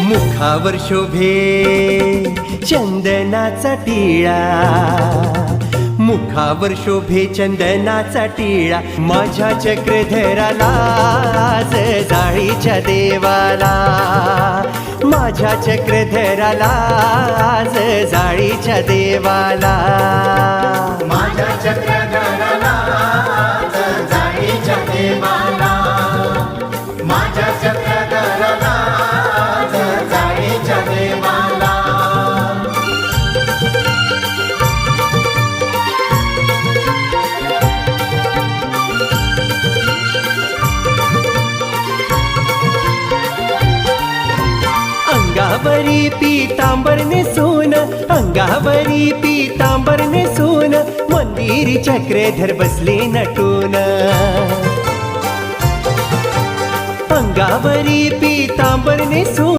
मुखावर शोभे चंदनाचा टिळा, मुखावर शोभे चंदनाचा टिळा, माझ्या चक्रधराला जाळीच्या देवाला, माझ्या चक्रधराला जाळीच्या देवाला, माझ्या चक्रधराला जाळीच्या देवाला, माझ्या चक्रधराला जाळीच्या देवाला. अंगावरी पीतांबर नेसून, अंगावरी पीतांबर नेसून, मंदिरी चक्रधर बसले नटून, अंगावरी पीतांबर नेसून.